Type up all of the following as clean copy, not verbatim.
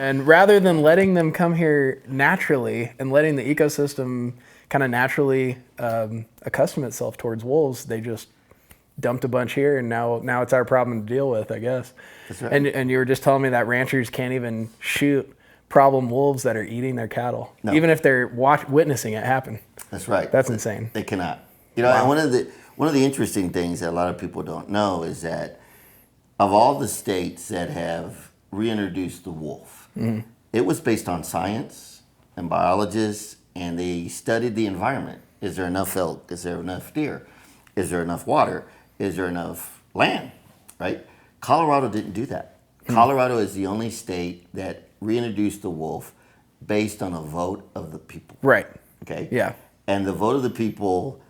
And rather than letting them come here naturally and letting the ecosystem kind of naturally accustom itself towards wolves, they just dumped a bunch here, and now it's our problem to deal with, I guess. That's right. And you were just telling me that ranchers can't even shoot problem wolves that are eating their cattle, even if they're witnessing it happen. That's right. That's insane. They cannot. You know, Wow. and one of the interesting things that a lot of people don't know is that of all the states that have reintroduced the wolf, it was based on science and biologists, and they studied the environment. Is there enough elk? Is there enough deer? Is there enough water? Is there enough land? Right? Colorado didn't do that. Colorado is the only state that reintroduced the wolf based on a vote of the people. Right. Okay? Yeah. And the vote of the people,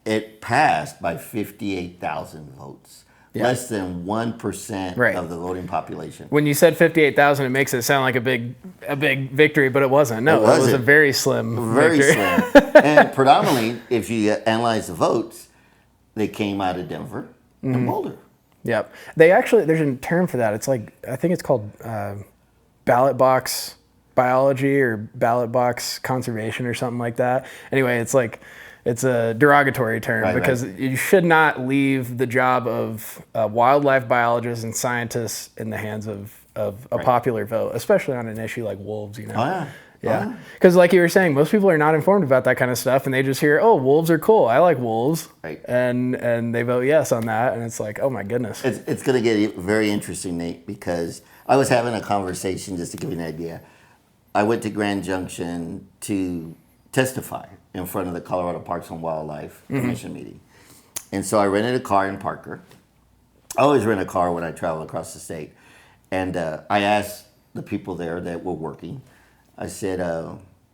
it passed by 58,000 votes. Yeah. Less than 1% of the voting population. When you said 58,000, it makes it sound like a big victory, but it wasn't. No, it was a very slim Very victory. slim. And predominantly, if you analyze the votes, they came out of Denver and Boulder. Yep. They actually, there's a term for that. It's like, I think it's called ballot box biology or ballot box conservation or something like that. Anyway, it's like, it's a derogatory term because you should not leave the job of wildlife biologists and scientists in the hands of a popular vote, especially on an issue like wolves, you know? Oh, yeah. Yeah. Because like you were saying, most people are not informed about that kind of stuff, and they just hear, oh, wolves are cool. I like wolves. Right. And they vote yes on that, and it's like, oh, my goodness. It's going to get very interesting, Nate, because I was having a conversation, just to give you an idea. I went to Grand Junction to testify in front of the Colorado Parks and Wildlife Commission meeting. And so I rented a car in Parker. I always rent a car when I travel across the state. And I asked the people there that were working, I said,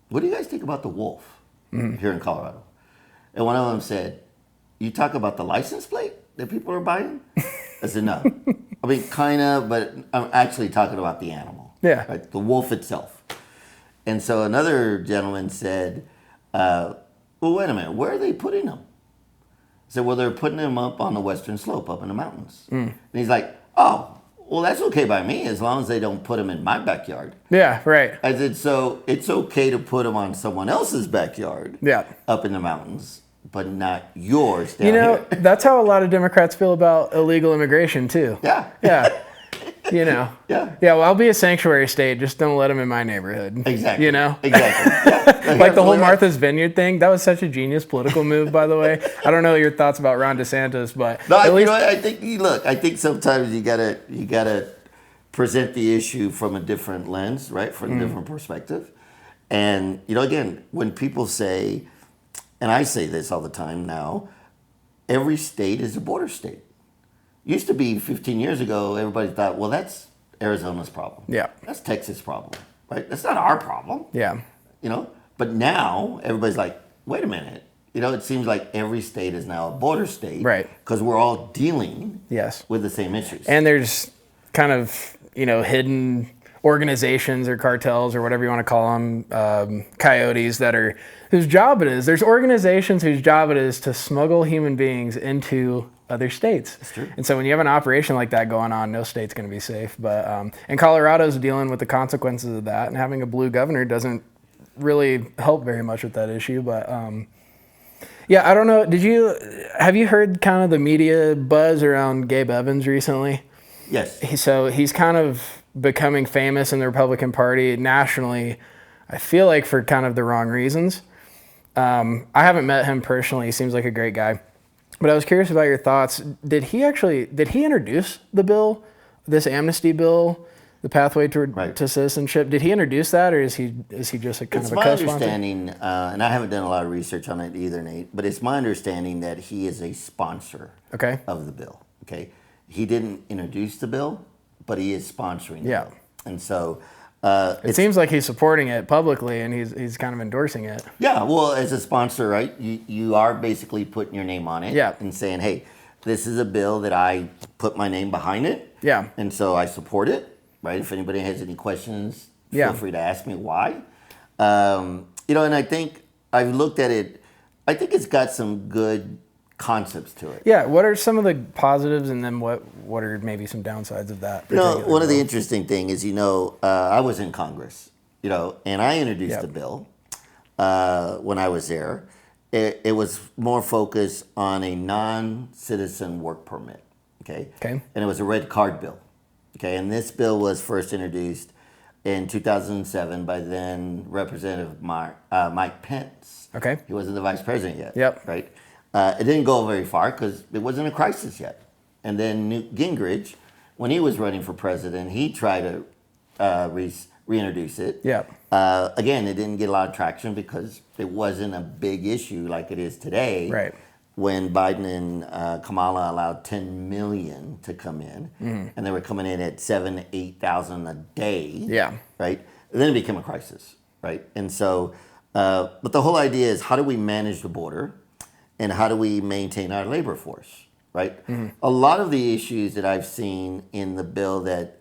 what do you guys think about the wolf here in Colorado? And one of them said, you talk about the license plate that people are buying? I said, no. I mean, kind of, but I'm actually talking about the animal. Yeah. Right? The wolf itself. And so another gentleman said, well, wait a minute, where are they putting them? I said, well, they're putting them up on the western slope, up in the mountains. And he's like, oh, well, that's okay by me as long as they don't put them in my backyard. Yeah, right. I said, so it's okay to put them on someone else's backyard up in the mountains, but not yours down here. That's how a lot of Democrats feel about illegal immigration, too. Yeah. Yeah. You know. Yeah. Yeah, well, I'll be a sanctuary state. Just don't let them in my neighborhood. Exactly. You know? Exactly. Yeah. Like the whole Martha's Vineyard thing. That was such a genius political move, by the way. I don't know your thoughts about Ron DeSantis, but no, at least... I think, look, I think sometimes you gotta present the issue from a different lens, right? From a different perspective. And, again, when people say, and I say this all the time now, every state is a border state. Used to be 15 years ago, everybody thought, well, that's Arizona's problem. Yeah. That's Texas' problem, right? That's not our problem. Yeah. But now everybody's like, wait a minute. It seems like every state is now a border state. Right. Because we're all dealing with the same issues. And there's kind of, hidden organizations or cartels or whatever you want to call them, coyotes whose job it is. There's organizations whose job it is to smuggle human beings into other states. That's true. And so when you have an operation like that going on, no state's going to be safe. But and Colorado's dealing with the consequences of that, and having a blue governor doesn't really help very much with that issue. But yeah, I don't know. Have you heard kind of the media buzz around Gabe Evans recently? Yes. So he's kind of becoming famous in the Republican Party nationally, I feel like for kind of the wrong reasons. I haven't met him personally. He seems like a great guy. But I was curious about your thoughts. Did he introduce the bill, this amnesty bill, the pathway to citizenship? Did he introduce that, or is he just a kind of a co-sponsor? It's my understanding, and I haven't done a lot of research on it either, Nate, but it's my understanding that he is a sponsor of the bill. Okay, he didn't introduce the bill, but he is sponsoring the bill. And so it seems like he's supporting it publicly, and he's kind of endorsing it. Yeah, well, as a sponsor, right, you are basically putting your name on it and saying, hey, this is a bill that I put my name behind it. Yeah. And so I support it, right? If anybody has any questions, feel free to ask me why. And I think I've looked at it. I think it's got some good concepts to it. Yeah. What are some of the positives, and then what are maybe some downsides of that? One of the interesting things is, I was in Congress, and I introduced a bill when I was there. It was more focused on a non-citizen work permit, okay? Okay. And it was a red card bill, okay? And this bill was first introduced in 2007 by then Representative Mike Pence. Okay. He wasn't the vice president yet. Yep. Right? It didn't go very far because it wasn't a crisis yet. And then Newt Gingrich, when he was running for president, he tried to reintroduce it. Yep. Again, it didn't get a lot of traction because it wasn't a big issue like it is today. Right. When Biden and Kamala allowed 10 million to come in, and they were coming in at 7,000 to 8,000 a day. Yeah. Right. And then it became a crisis. Right. And so, but the whole idea is, how do we manage the border, and how do we maintain our labor force? Right. A lot of the issues that I've seen in the bill that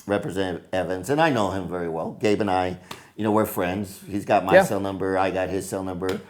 Representative Evans, and I know him very well, Gabe and I, we're friends. He's got my cell number. I got his cell number.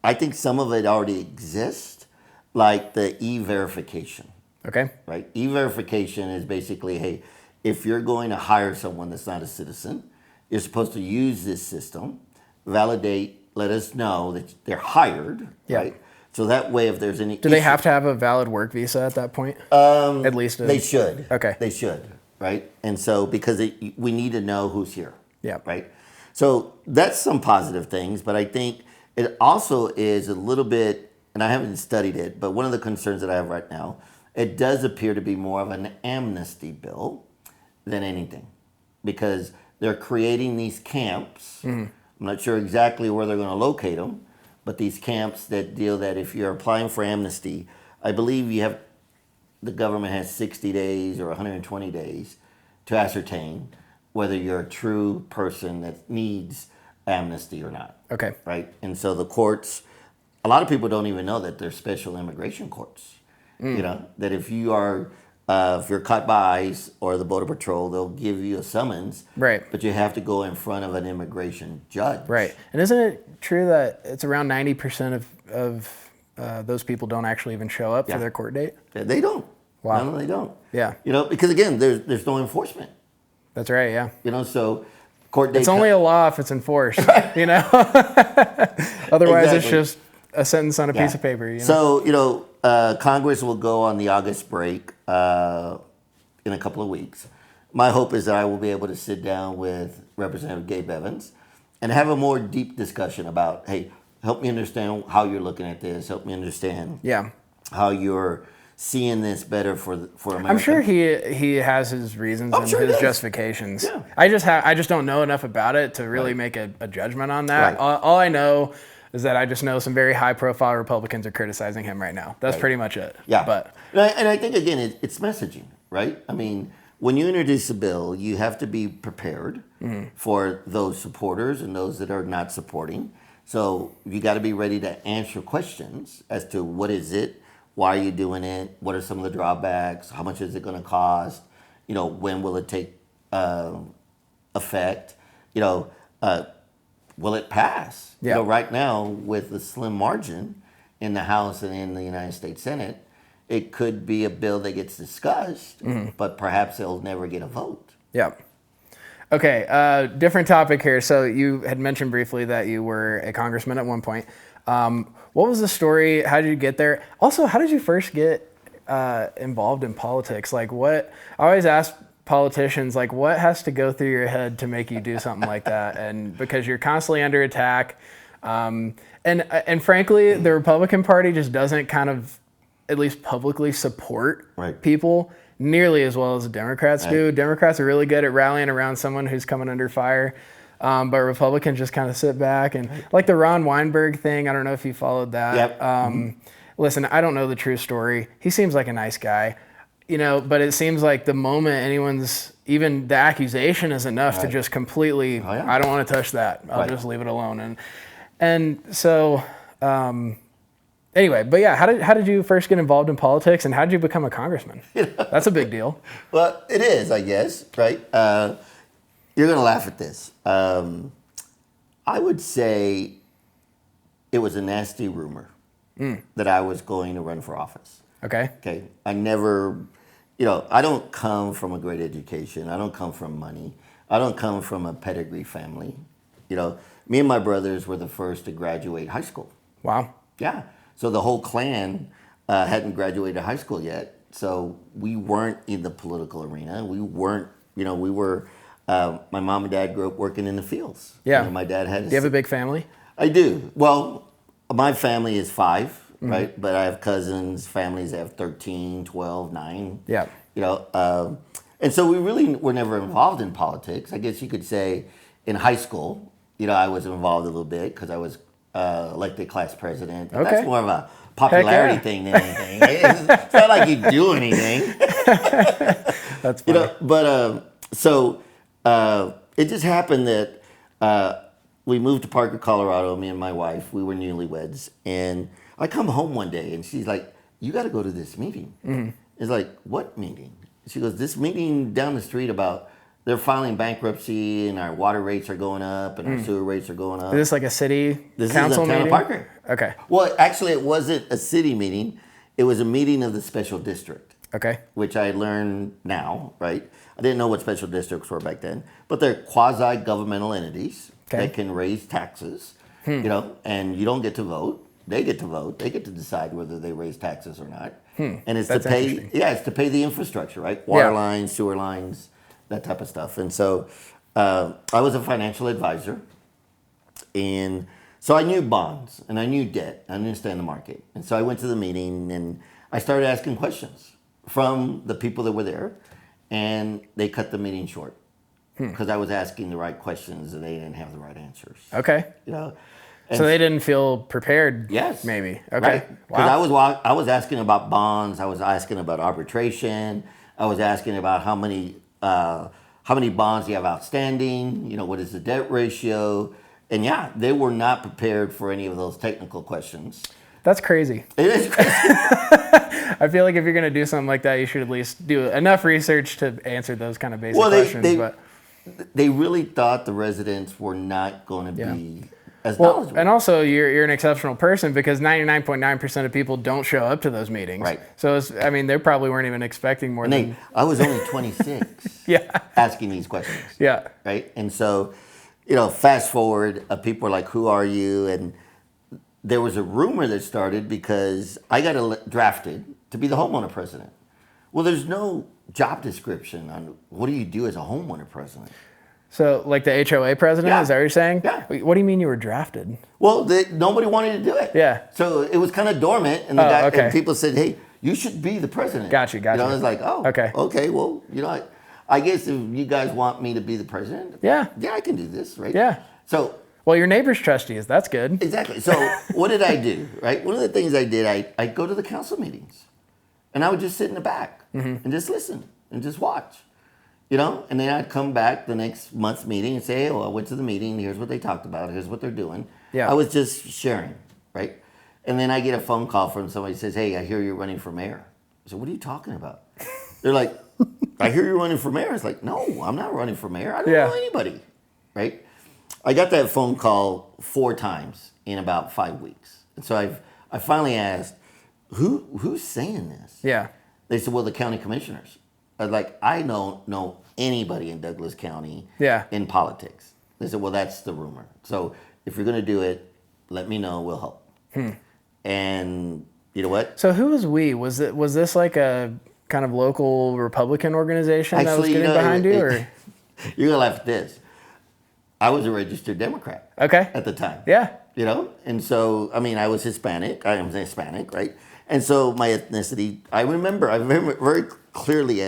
I think some of it already exists, like the e-verification. Okay. Right? E-verification is basically, hey, if you're going to hire someone that's not a citizen, you're supposed to use this system, validate, let us know that they're hired, right? So that way, if there's any Do they have to have a valid work visa at that point? At least they should. Okay. They should, right? And so because we need to know who's here. Yeah. Right? So that's some positive things, but I think it also is a little bit, and I haven't studied it, but one of the concerns that I have right now, it does appear to be more of an amnesty bill than anything, because they're creating these camps. I'm not sure exactly where they're going to locate them, but these camps that deal that if you're applying for amnesty, I believe the government has 60 days or 120 days to ascertain whether you're a true person that needs amnesty or not. Okay. Right? And so the courts, a lot of people don't even know that there's special immigration courts. That if you're caught by ICE or the Border Patrol, they'll give you a summons. Right. But you have to go in front of an immigration judge. Right. And isn't it true that it's around 90% of those people don't actually even show up for their court date? They don't. Wow. No, they don't. Yeah. Because again, there's no enforcement. That's right, yeah. So court date. It's only a law if it's enforced, Otherwise, Exactly. it's just a sentence on a piece of paper, So, Congress will go on the August break in a couple of weeks. My hope is that I will be able to sit down with Representative Gabe Evans and have a more deep discussion about, hey, help me understand how you're looking at this. Help me understand how you're seeing this better for America. I'm sure he has his reasons and his justifications. Yeah. I just don't know enough about it to really make a judgment on that. Right. All I know is that I just know some very high-profile Republicans are criticizing him right now. That's pretty much it. Yeah. But and I think, again, it's messaging, right? I mean, when you introduce a bill, you have to be prepared for those supporters and those that are not supporting. So you got to be ready to answer questions as to what is it, why are you doing it, what are some of the drawbacks, how much is it going to cost, when will it take effect, will it pass? Yeah. Right now, with the slim margin in the House and in the United States Senate, it could be a bill that gets discussed, but perhaps it'll never get a vote. Yeah. Okay, different topic here. So you had mentioned briefly that you were a congressman at one point. What was the story? How did you get there? Also, how did you first get involved in politics? I always ask politicians, what has to go through your head to make you do something like that? And because you're constantly under attack. And frankly, the Republican Party just doesn't kind of, at least publicly, support people nearly as well as the Democrats do. Democrats are really good at rallying around someone who's coming under fire. But Republicans just kind of sit back. And like the Ron Weinberg thing, I don't know if you followed that. Yep. Listen, I don't know the true story. He seems like a nice guy, but it seems like the moment even the accusation is enough to just completely, I don't want to touch that. I'll just leave it alone. And so, anyway, but yeah, how did you first get involved in politics, and how did you become a congressman? That's a big deal. Well, it is, I guess, right? You're going to laugh at this. I would say it was a nasty rumor, that I was going to run for office. Okay. Okay. I never, I don't come from a great education. I don't come from money. I don't come from a pedigree family. Me and my brothers were the first to graduate high school. Wow. Yeah. So the whole clan hadn't graduated high school yet. So we weren't in the political arena. We weren't, we were, my mom and dad grew up working in the fields. Yeah. My dad had Do you have a big family? I do. Well, my family is 5, right? But I have cousins, families that have 13, 12, 9. Yeah. And so we really were never involved in politics. I guess you could say in high school, I was involved a little bit because I was elected class president. But That's more of a popularity thing than anything. It's not like you do anything. That's funny. So it just happened that we moved to Parker, Colorado, me and my wife. We were newlyweds. And I come home one day and she's like, you got to go to this meeting. It's like, what meeting? She goes, this meeting down the street about they're filing bankruptcy and our water rates are going up and our sewer rates are going up. Is this like a city This council is the town meeting? of Parker. Okay. Well, actually, it wasn't a city meeting. It was a meeting of the special district. Okay. Which I learned now, right? I didn't know what special districts were back then, but they're quasi-governmental entities that can raise taxes, and you don't get to vote. They get to vote. They get to decide whether they raise taxes or not. And it's to pay, it's to pay the infrastructure, right? Water lines, sewer lines, that type of stuff. And so I was a financial advisor, and so I knew bonds and I knew debt. I understand the market. And so I went to the meeting and I started asking questions from the people that were there, and they cut the meeting short because I was asking the right questions and they didn't have the right answers. Okay. And so they didn't feel prepared. Yes. Maybe. Okay. Right. Because I was asking about bonds. I was asking about arbitration. I was asking about how many bonds you have outstanding. What is the debt ratio? And they were not prepared for any of those technical questions. That's crazy. It is crazy. I feel like if you're going to do something like that, you should at least do enough research to answer those kind of basic questions. They really thought the residents were not going to be as knowledgeable. And also, you're an exceptional person because 99.9% of people don't show up to those meetings. Right. So, they probably weren't even expecting more than... I was only 26 asking these questions. Yeah. Right? And so, fast forward, people were like, who are you? And there was a rumor that started because I got drafted to be the homeowner president. Well, there's no job description on what do you do as a homeowner president. So, like the HOA president, is that what you're saying? Yeah. What do you mean you were drafted? Well, nobody wanted to do it. Yeah. So it was kind of dormant, and and people said, "Hey, you should be the president." Gotcha. I was like, "Oh, okay. Well, I guess if you guys want me to be the president, yeah, I can do this, right?" Yeah. So. Well, your neighbors trust you. That's good. Exactly. So what did I do, right? One of the things I did, I'd go to the council meetings, and I would just sit in the back and just listen and just watch. And then I'd come back the next month's meeting and say, I went to the meeting. Here's what they talked about. Here's what they're doing. Yeah. I was just sharing, right? And then I get a phone call from somebody who says, hey, I hear you're running for mayor. I said, what are you talking about? They're like, I hear you're running for mayor. It's like, no, I'm not running for mayor. I don't know anybody, right? I got that phone call 4 times in about 5 weeks. And so I finally asked, who's saying this? Yeah. They said, well, the county commissioners. I was like, I don't know anybody in Douglas County in politics. They said, well, that's the rumor. So if you're going to do it, let me know. We'll help. And you know what? So who was we? Was this like a kind of local Republican organization that was getting behind you? Or? You're going to laugh at this. I was a registered Democrat at the time. Yeah. And so, I was Hispanic. I am Hispanic, right? And so my ethnicity, I remember very clearly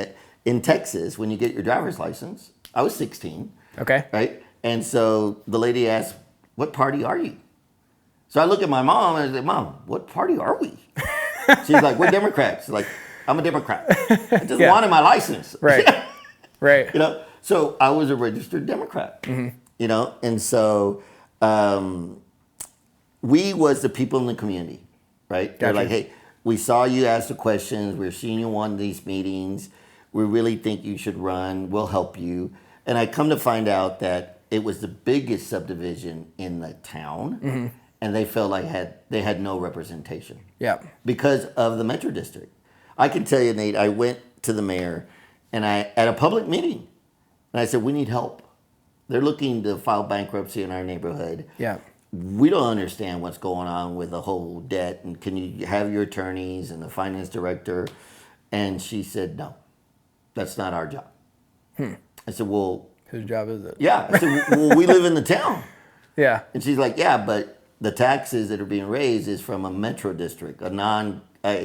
in Texas, when you get your driver's license, I was 16. Okay. Right? And so the lady asked, what party are you? So I look at my mom and I say, Mom, what party are we? She's like, we're Democrats. She's like, I'm a Democrat. I just wanted my license. Right. Right. So I was a registered Democrat. And so we was the people in the community, right? They're like, hey, we saw you ask the questions. We're seeing you on these meetings. We really think you should run. We'll help you. And I come to find out that it was the biggest subdivision in the town. and they felt like they had no representation. Yeah. Because of the Metro District. I can tell you, Nate, I went to the mayor and at a public meeting, and I said, we need help. They're looking to file bankruptcy in our neighborhood. Yeah. We don't understand what's going on with the whole debt, and can you have your attorneys and the finance director? And she said, no, that's not our job. I said, well, whose job is it? Yeah. I said, well, we live in the town. Yeah. And she's like, yeah, but the taxes that are being raised is from a metro district, a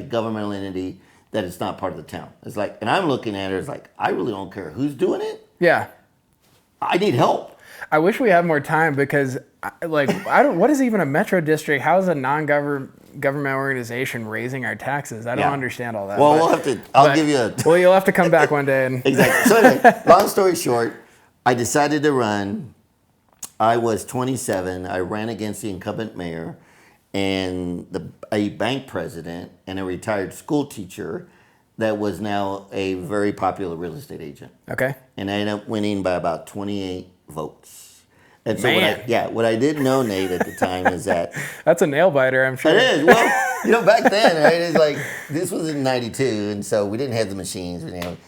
governmental entity that is not part of the town. It's like, and I'm looking at her, it's like, I really don't care who's doing it. Yeah. I need help. I wish we had more time because, what is even a metro district? How is a non-government organization raising our taxes? I don't understand all that. Well, I'll give you a... Well, you'll have to come back one day. Exactly. So anyway, long story short, I decided to run. I was 27. I ran against the incumbent mayor and a bank president and a retired school teacher that was now a very popular real estate agent. Okay. And I ended up winning by about 28 votes. And so Man. what I didn't know, Nate, at the time is that... That's a nail biter, I'm sure. It is. Well, back then, right, it's like, this was in 92, and so we didn't have the machines. It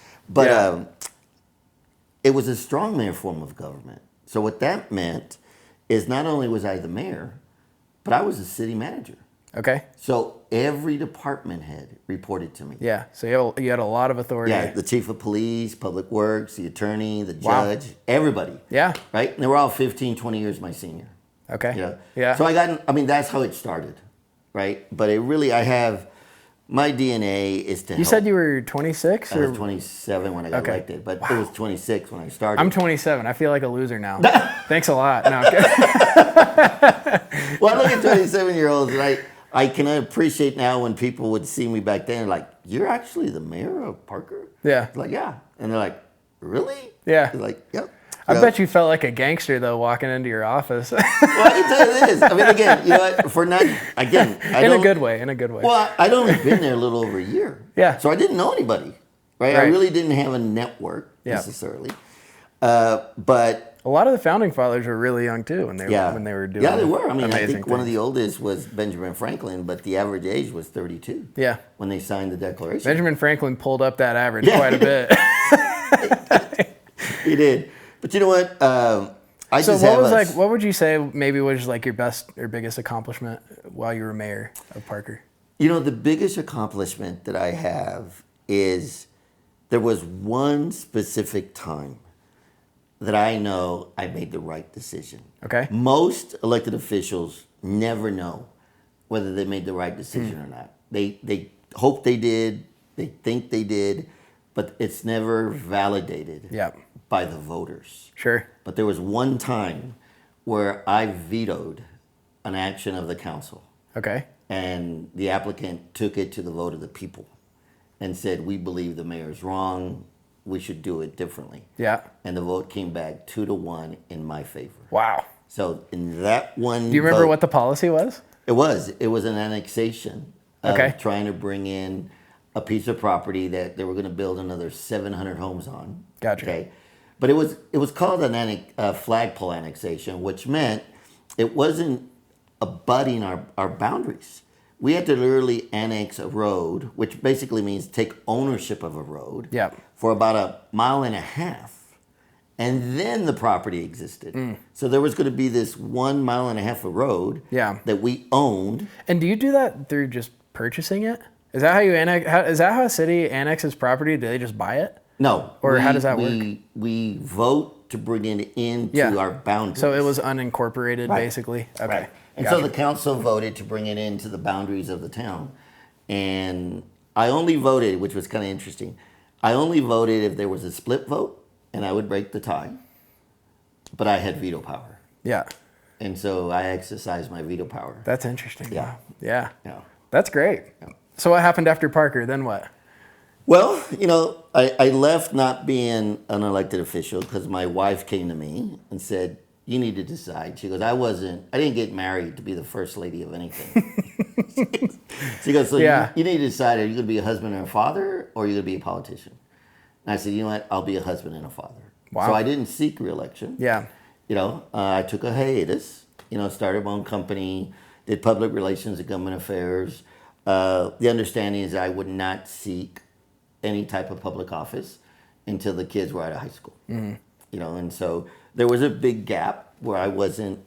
was a strongman form of government. So what that meant is not only was I the mayor, but I was the city manager. Okay. So every department head reported to me. Yeah. So you had a lot of authority. Yeah, the chief of police, public works, the attorney, the judge, everybody. Yeah. Right? And they were all 15, 20 years my senior. Okay. You know? Yeah. So that's how it started, right? But my DNA is to help. You said you were 26? I was 27 when I got elected, but it was 26 when I started. I'm 27. I feel like a loser now. Thanks a lot. No, Well, I look at 27-year-olds and I can appreciate now when people would see me back then, like, you're actually the mayor of Parker? Yeah. Like, yeah. And they're like, really? Yeah. Like, yep. I bet you felt like a gangster, though, walking into your office. Well, I can tell you this. I mean, again, you know what? In a good way. Well, I'd only been there a little over a year. Yeah. So I didn't know anybody, right? I really didn't have a network necessarily. But a lot of the founding fathers were really young, too, when they were doing. Yeah, they were. I mean, I think things. one of the oldest was Benjamin Franklin, but the average age was 32. Yeah. When they signed the Declaration. Benjamin Franklin pulled up that average quite a bit. He did. But you know what? What would you say maybe was like your best or biggest accomplishment while you were mayor of Parker? You know, the biggest accomplishment that I have is there was one specific time that I know I made the right decision. Okay. Most elected officials never know whether they made the right decision or not. They hope they did, they think they did, but it's never validated by the voters. Sure. But there was one time where I vetoed an action of the council. Okay. And the applicant took it to the vote of the people and said, we believe the mayor's wrong, we should do it differently. Yeah. And the vote came back 2-1 in my favor. Wow. So in that one Do you remember what the policy was? It was an annexation of trying to bring in a piece of property that they were going to build another 700 homes on. Gotcha. Okay. But it was called a flagpole annexation, which meant it wasn't abutting our boundaries. We had to literally annex a road, which basically means take ownership of a road for about 1.5 miles. And then the property existed. So there was going to be this 1.5 miles of road that we owned. And do you do that through just purchasing it? Is that how you annex? Is that how a city annexes property? Do they just buy it? No. Or how does that work? We vote to bring it into our boundaries. So it was unincorporated, basically? Okay. Right. And so the council voted to bring it into the boundaries of the town. And I only voted, which was kind of interesting, I only voted if there was a split vote, and I would break the tie. But I had veto power. Yeah. And so I exercised my veto power. That's interesting. Yeah. Yeah. That's great. Yeah. So what happened after Parker? Then what? Well, you know, I left not being an elected official because my wife came to me and said, you need to decide. She goes, I didn't get married to be the first lady of anything. She goes, so you need to decide, are you going to be a husband and a father, or are you going to be a politician? And I said, you know what, I'll be a husband and a father. Wow. So I didn't seek re-election. Yeah. You know, I took a hiatus, you know, started my own company, did public relations and government affairs. The understanding is I would not seek any type of public office until the kids were out of high school. You know, and so there was a big gap where I wasn't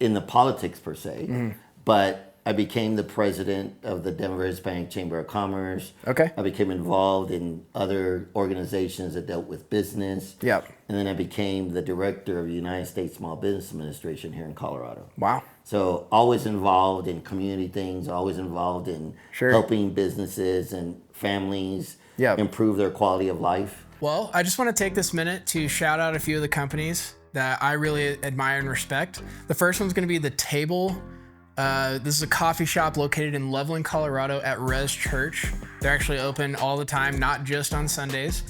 in the politics per se, but I became the president of the Denver Hispanic Chamber of Commerce. Okay. I became involved in other organizations that dealt with business. Yep. And then I became the director of the United States Small Business Administration here in Colorado. Wow. So always involved in community things, always involved in helping businesses and families improve their quality of life. Well, I just want to take this minute to shout out a few of the companies that I really admire and respect. The first one's going to be The Table. This is a coffee shop located in Loveland, Colorado at Res Church. They're actually open all the time, not just on Sundays.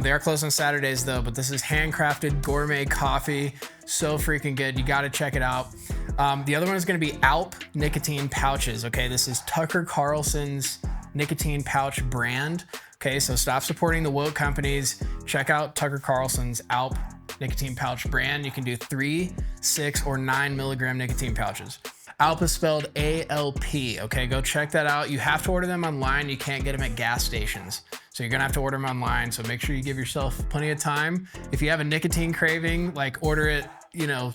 They are closed on Saturdays though, but this is handcrafted gourmet coffee. So freaking good. You got to check it out. The other one is going to be Alp nicotine pouches. Okay. This is Tucker Carlson's nicotine pouch brand. Okay. So stop supporting the woke companies. Check out Tucker Carlson's Alp nicotine pouch brand. You can do 3, 6, or 9 milligram nicotine pouches. Alp is spelled A-L-P. Okay, go check that out. You have to order them online. You can't get them at gas stations. So you're gonna have to order them online. So make sure you give yourself plenty of time. If you have a nicotine craving, like order it,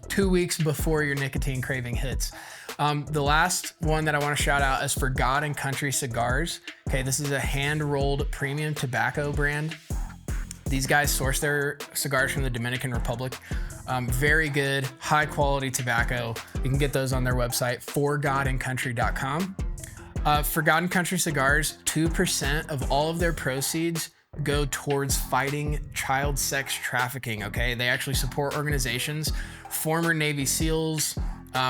2 weeks before your nicotine craving hits. The last one that I want to shout out is For God and Country Cigars. Okay, this is a hand-rolled premium tobacco brand. These guys source their cigars from the Dominican Republic. Very good, high quality tobacco. You can get those on their website, forgodandcountry.com. For God and Country Cigars, 2% of all of their proceeds go towards fighting child sex trafficking, okay? They actually support organizations, former Navy SEALs,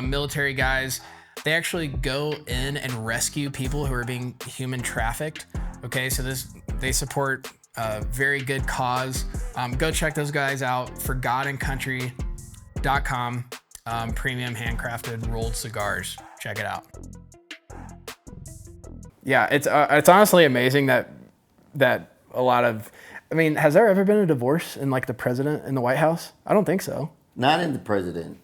military guys. They actually go in and rescue people who are being human trafficked, okay? So they support very good cause. Go check those guys out, forgodandcountry.com. Premium handcrafted rolled cigars. Check it out. Yeah, it's honestly amazing that a lot of, has there ever been a divorce in like the president in the White House? I don't think so. Not in the president.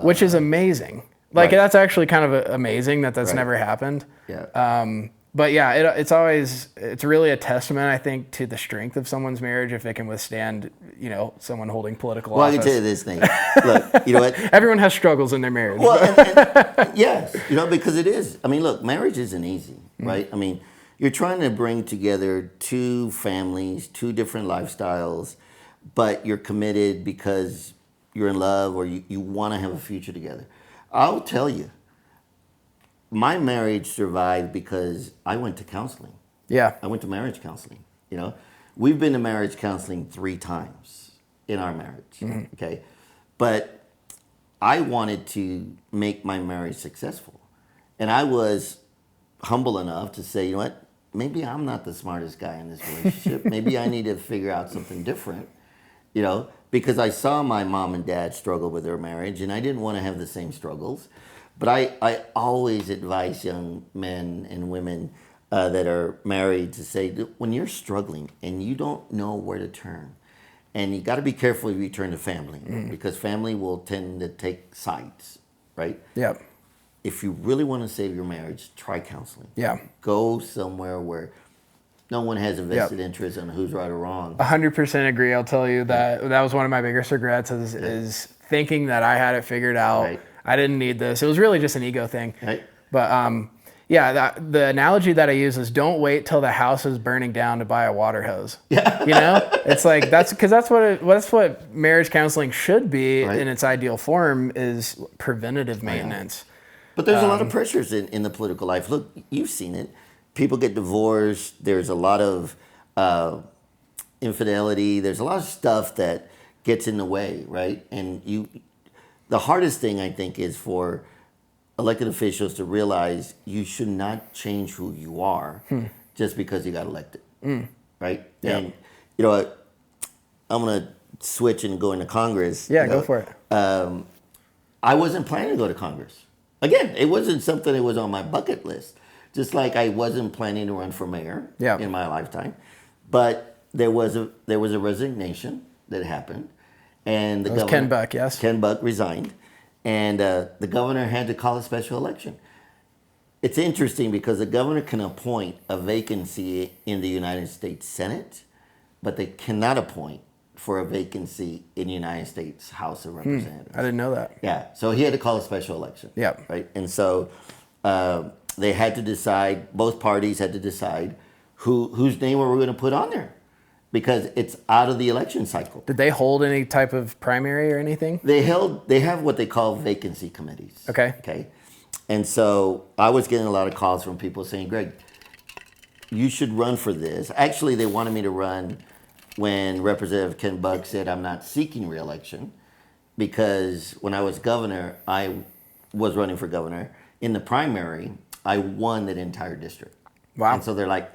Which is amazing. Like that's actually kind of amazing that's never happened. Yeah. But yeah, it's really a testament, I think, to the strength of someone's marriage if they can withstand, someone holding political office. Well, I can tell you this thing. Look, you know what? Everyone has struggles in their marriage. Well, and yes, because it is. Look, marriage isn't easy, right? You're trying to bring together two families, two different lifestyles, but you're committed because you're in love or you want to have a future together. I'll tell you, my marriage survived because I went to counseling. Yeah. I went to marriage counseling. We've been to marriage counseling 3 times in our marriage. Okay. But I wanted to make my marriage successful. And I was humble enough to say, you know what? Maybe I'm not the smartest guy in this relationship. Maybe I need to figure out something different, because I saw my mom and dad struggle with their marriage and I didn't want to have the same struggles. But I always advise young men and women that are married to say, when you're struggling and you don't know where to turn, and you got to be careful if you turn to family, because family will tend to take sides, right? Yep. If you really want to save your marriage, try counseling. Yeah. Go somewhere where no one has a vested interest in who's right or wrong. 100% agree. I'll tell you that was one of my biggest regrets is thinking that I had it figured out. Right. I didn't need this. It was really just an ego thing. Right. But the analogy that I use is don't wait till the house is burning down to buy a water hose. Yeah. It's like that's what marriage counseling should be in its ideal form is preventative maintenance. But there's a lot of pressures in the political life. Look, you've seen it. People get divorced. There's a lot of infidelity. There's a lot of stuff that gets in the way, right? And the hardest thing, I think, is for elected officials to realize you should not change who you are just because you got elected, right? Yeah. And you know what? I'm going to switch and go into Congress. Yeah, go for it. I wasn't planning to go to Congress. Again, it wasn't something that was on my bucket list. Just like I wasn't planning to run for mayor in my lifetime. But there was a resignation that happened. And Ken Buck, yes. Ken Buck resigned. And the governor had to call a special election. It's interesting because the governor can appoint a vacancy in the United States Senate, but they cannot appoint for a vacancy in the United States House of Representatives. I didn't know that. Yeah, so he had to call a special election. Yep. Right, and so they had to decide. Both parties had to decide whose name were we going to put on there, because it's out of the election cycle. Did they hold any type of primary or anything? They have what they call vacancy committees. Okay. Okay. And so I was getting a lot of calls from people saying, Greg, you should run for this. Actually, they wanted me to run when Representative Ken Buck said I'm not seeking re-election, because when I was governor, I was running for governor. In the primary, I won that entire district. Wow. And so they're like,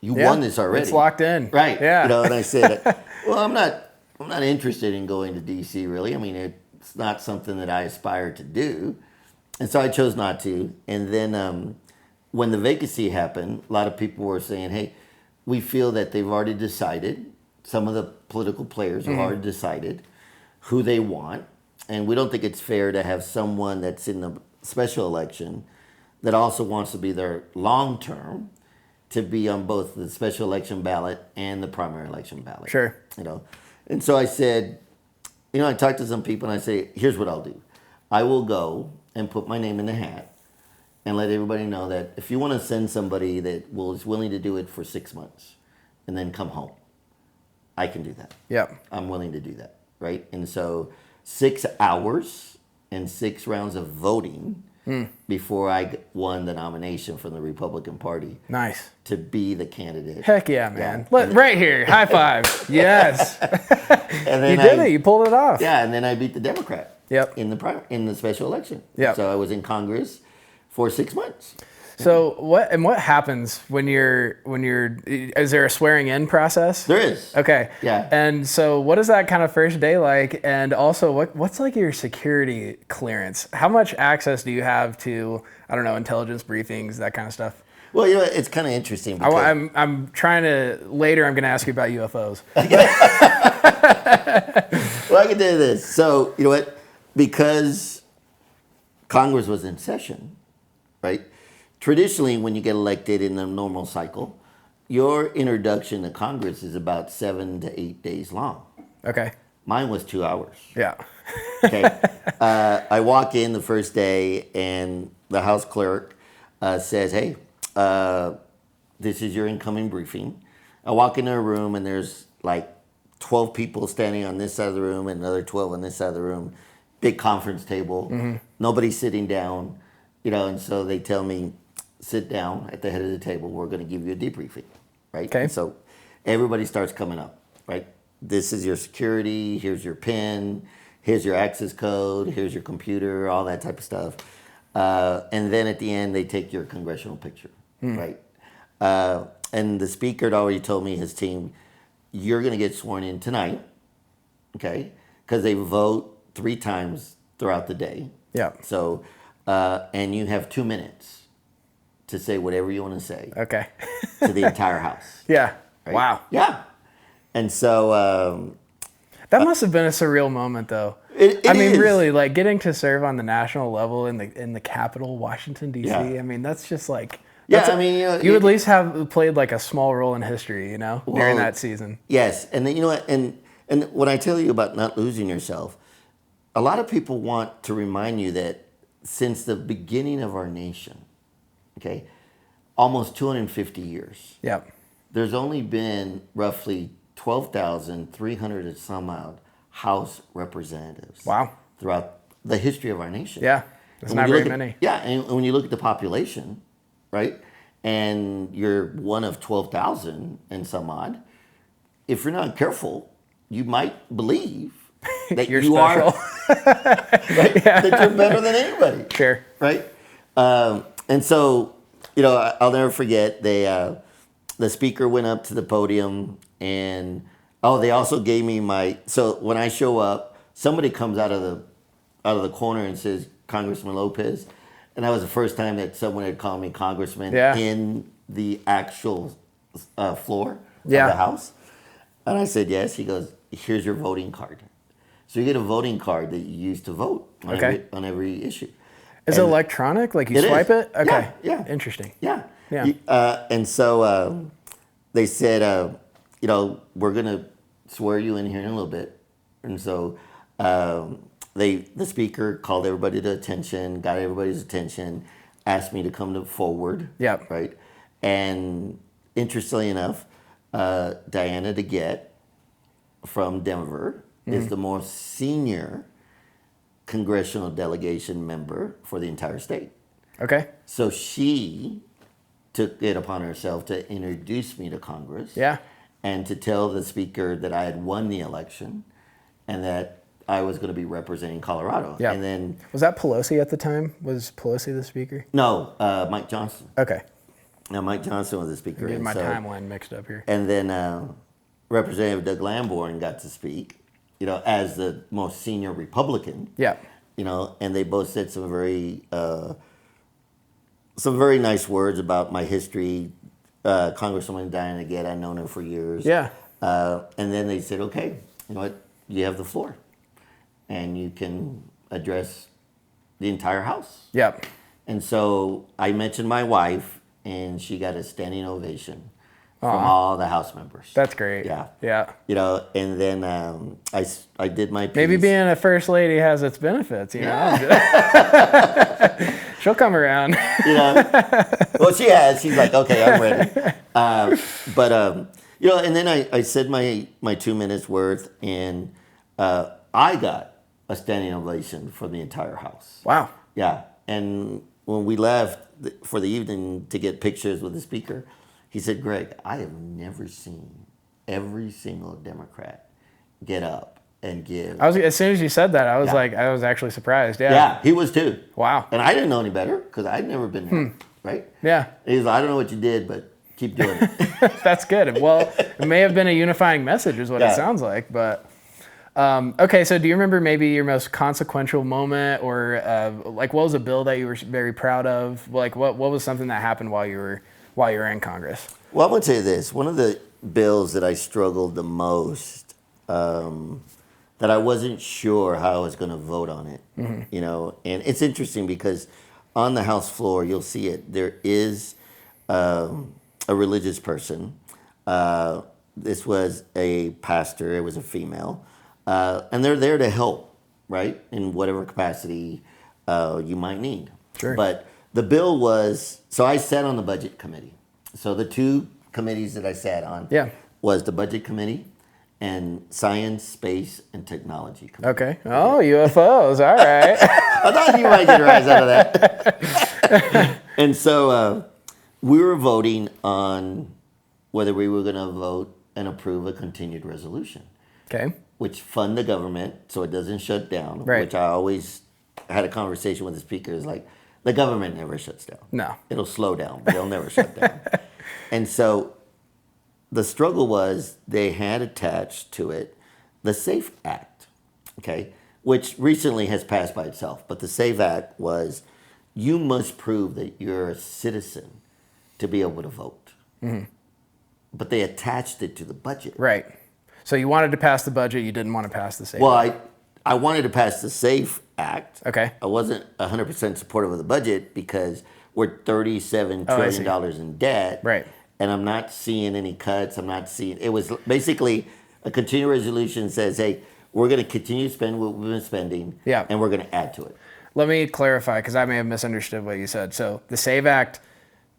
you won this already. It's locked in. Right. Yeah. You know, and I said, well, I'm not interested in going to DC really. I mean, it's not something that I aspire to do. And so I chose not to. And then when the vacancy happened, a lot of people were saying, hey, we feel that they've already decided, some of the political players have already decided who they want. And we don't think it's fair to have someone that's in the special election that also wants to be there long term to be on both the special election ballot and the primary election ballot. Sure. You know, and so I said, you know, I talked to some people and I say, here's what I'll do. I will go and put my name in the hat and let everybody know that if you want to send somebody that is willing to do it for 6 months and then come home, I can do that. Yep. I'm willing to do that, right? And so 6 hours and 6 rounds of voting before I won the nomination from the Republican Party. Nice. To be the candidate. Heck yeah, man. Yeah. Right here. High five. Yes. And then You did it. You pulled it off. Yeah, and then I beat the Democrat. Yep. In the special election. Yep. So I was in Congress for 6 months. So what happens when you're is there a swearing in process? There is. Okay. Yeah. And so what is that kind of first day like? And also what's like your security clearance? How much access do you have to, I don't know, intelligence briefings, that kind of stuff? Well, you know, it's kind of interesting. Because I'm trying to, later I'm going to ask you about UFOs. Well, I can tell you this. So, you know what? Because Congress was in session, right? Traditionally, when you get elected in the normal cycle, your introduction to Congress is about 7 to 8 days long. Okay. Mine was 2 hours. Yeah. Okay. I walk in the first day, and the House clerk says, hey, this is your incoming briefing. I walk into a room, and there's like 12 people standing on this side of the room and another 12 on this side of the room. Big conference table. Mm-hmm. Nobody's sitting down, you know, and so they tell me, sit down at the head of the table. We're going to give you a debriefing, right? Okay. And so everybody starts coming up, right? This is your security. Here's your PIN. Here's your access code. Here's your computer, all that type of stuff. And then at the end, they take your congressional picture, right? And the speaker had already told me, his team, you're going to get sworn in tonight, okay? Because they vote 3 times throughout the day. Yeah. So, and you have 2 minutes to say whatever you want to say. Okay. To the entire House. Yeah. Right? Wow. Yeah. And so... that must have been a surreal moment, though. It I mean, is. really, like getting to serve on the national level in the capital, Washington D.C. Yeah. I mean, that's just like, Yeah, that's I mean, you know, you at least have played like a small role in history, you know, during that season. Yes, and then you know what, and when I tell you about not losing yourself, a lot of people want to remind you that since the beginning of our nation, okay, almost 250 years, Yep. there's only been roughly 12,300 and some odd House representatives. Wow. Throughout the history of our nation. Yeah. That's not very many. Yeah, and when you look at the population, right, and you're one of 12,000 and some odd, if you're not careful, you might believe that You're you special. right, that you're better than anybody. Sure. Right? And so, you know, I'll never forget, the speaker went up to the podium and, they also gave me so when I show up, somebody comes out of the corner and says, Congressman Lopez. And that was the first time that someone had called me Congressman in the actual floor of the House. And I said, yes. He goes, here's your voting card. So you get a voting card that you use to vote on every issue. Is it electronic? Like you It swipe is. it? Okay. Yeah. Interesting. Yeah. Yeah. And so they said, we're going to swear you in here in a little bit. And so the speaker called everybody to attention, got everybody's attention, asked me to come forward. Yeah. Right. And interestingly enough, Diana DeGette from Denver is the most senior congressional delegation member for the entire state. Okay. So she took it upon herself to introduce me to Congress. Yeah. And to tell the speaker that I had won the election and that I was going to be representing Colorado. Yeah. And then Was that Pelosi at the time? Was Pelosi the speaker? no, Mike Johnson. Okay. Now Mike Johnson was the speaker. Getting and my so- timeline mixed up here. And then Representative Doug Lamborn got to speak, as the most senior Republican. Yeah. And they both said some very nice words about my history. Congresswoman Diana DeGette, I've known her for years. Yeah. And then they said, okay, you know what, you have the floor. And you can address the entire House. Yeah. And so I mentioned my wife, and she got a standing ovation from all the House members. That's great. Yeah. Yeah. And then I did my piece. Maybe being a first lady has its benefits, She'll come around. Well, she has. She's like, okay, I'm ready. And then I said my 2 minutes worth, and I got a standing ovation from the entire House. Wow. Yeah. And when we left for the evening to get pictures with the speaker, he said, Greg, I have never seen every single Democrat get up and give. As soon as you said that, I was I was actually surprised. Yeah. Yeah, he was too. Wow. And I didn't know any better because I'd never been there, right? Yeah. And he's like, I don't know what you did, but keep doing it. That's good. Well, it may have been a unifying message is what it sounds like. But, okay, so do you remember maybe your most consequential moment or what was a bill that you were very proud of? Like what was something that happened while you were in Congress? Well, I'm going to tell you this. One of the bills that I struggled the most, that I wasn't sure how I was going to vote on it, and it's interesting because on the House floor, you'll see it. There is a religious person. This was a pastor. It was a female. And they're there to help, right, in whatever capacity you might need. Sure. But the bill was, so I sat on the budget committee. So the two committees that I sat on was the budget committee and science, space, and technology committee. Okay. Oh, UFOs. All right. I thought you might get a rise out of that. And so we were voting on whether we were going to vote and approve a continued resolution. Okay. Which fund the government so it doesn't shut down. Right. Which I always had a conversation with the speaker. Is like, the government never shuts down. No. It'll slow down, but it'll never shut down. And so the struggle was they had attached to it the SAFE Act, okay, which recently has passed by itself. But the SAFE Act was you must prove that you're a citizen to be able to vote. Mm-hmm. But they attached it to the budget. Right. So you wanted to pass the budget, you didn't want to pass the SAFE Well, Act. I wanted to pass the SAFE Act. Okay. I wasn't 100% supportive of the budget because we're $37 trillion in debt. Right. And I'm not seeing any cuts. I'm not seeing, it was basically a continuing resolution says, hey, we're going to continue to spend what we've been spending. Yeah. And we're going to add to it. Let me clarify because I may have misunderstood what you said. So the SAVE Act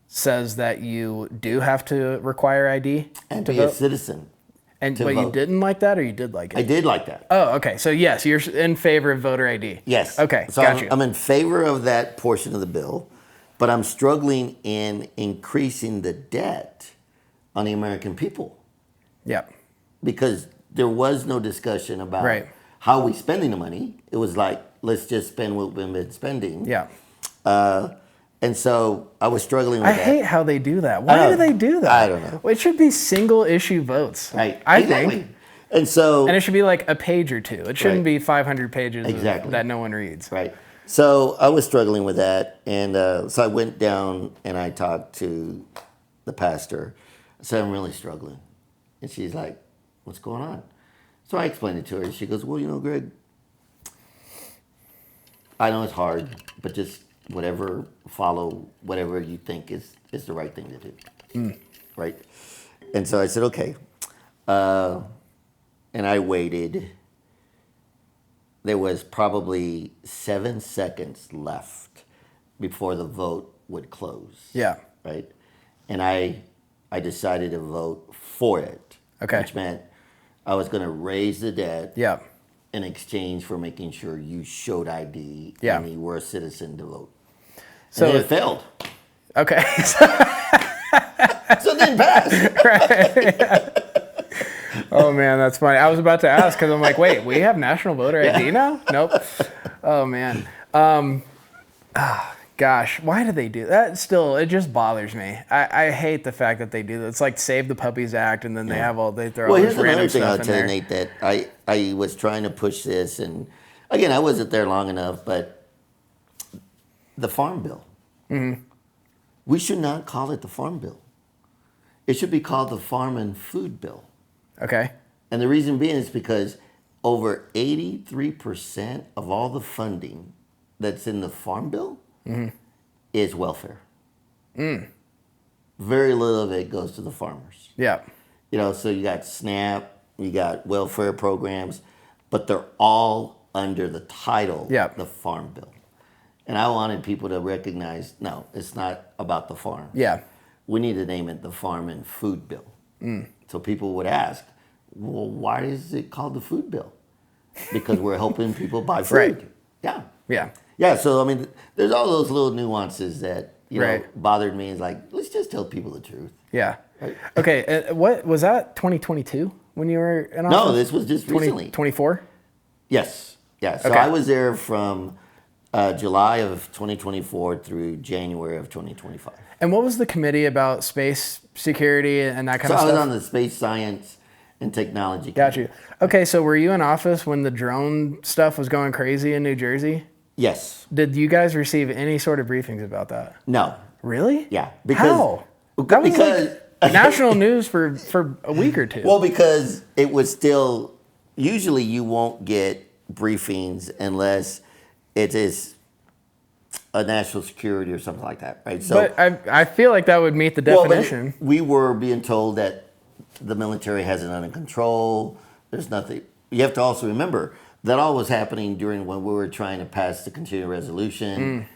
says that you do have to require ID And to be vote. a citizen. And to but you vote. didn't like that, or you did like it? I did like that. Oh, okay. So yes, you're in favor of voter ID. Yes. Okay. So Got you. I'm in favor of that portion of the bill, but I'm struggling in increasing the debt on the American people Yep. because there was no discussion about Right. how we spending the money. It was like, let's just spend what we've been spending. Yeah. And so I was struggling with I that. hate how they do that. Why do they do that? I don't know. Well, it should be single issue votes. Right. I Exactly. think. And so, And it should be like a page or two. It shouldn't Right. be 500 pages Exactly. that no one reads. right. So I was struggling with that. And so I went down and I talked to the pastor. I said, I'm really struggling. And she's like, what's going on? So I explained it to her. She goes, well, Greg, I know it's hard, but just follow whatever you think is the right thing to do, right? And so I said, okay, and I waited. There was probably 7 seconds left before the vote would close. Yeah. Right, and I decided to vote for it. Okay. Which meant I was going to raise the debt. Yeah. In exchange for making sure you showed ID Yeah. and you were a citizen to vote. So and then it failed. Okay. So it didn't pass. Right. Yeah. Oh man, that's funny. I was about to ask because I'm like, wait, we have national voter ID now? Nope. Oh man. Gosh, why do they do that? Still, it just bothers me. I hate the fact that they do that. It's like Save the Puppies Act, and then they have they throw all this random stuff in there. Well, here's another thing I'll tell you, Nate, that I was trying to push this, and again, I wasn't there long enough, but the Farm Bill. Mm-hmm. We should not call it the Farm Bill. It should be called the Farm and Food Bill. Okay. And the reason being is because over 83% of all the funding that's in the Farm Bill is welfare. Very little of it goes to the farmers. Yeah. So you got SNAP, you got welfare programs, but they're all under the title, the Farm Bill. And I wanted people to recognize, no, it's not about the farm. Yeah. We need to name it the Farm and Food Bill. So people would ask, well, why is it called the Food Bill? Because we're helping people buy food. Right. Yeah. Yeah. Yeah, so I mean, there's all those little nuances that, Right. bothered me. Is like, let's just tell people the truth. Yeah. Right? Okay. What was that? 2022 when you were in office? No, this was just recently. 2024. Yes. Yeah. So Okay. I was there from July of 2024 through January of 2025. And what was the committee about space security and that kind of So I stuff? was on the Space Science and Technology Got Committee. you. Okay, so were you in office when the drone stuff was going crazy in New Jersey? Yes. Did you guys receive any sort of briefings about that? No. Really? Yeah. How? That was like national news for a week or two. Well, because it was still, usually you won't get briefings unless it is a national security or something like that, right? So, but I feel like that would meet the definition. But we were being told that the military has it under control. There's nothing. You have to also remember that all was happening during when we were trying to pass the continuing resolution.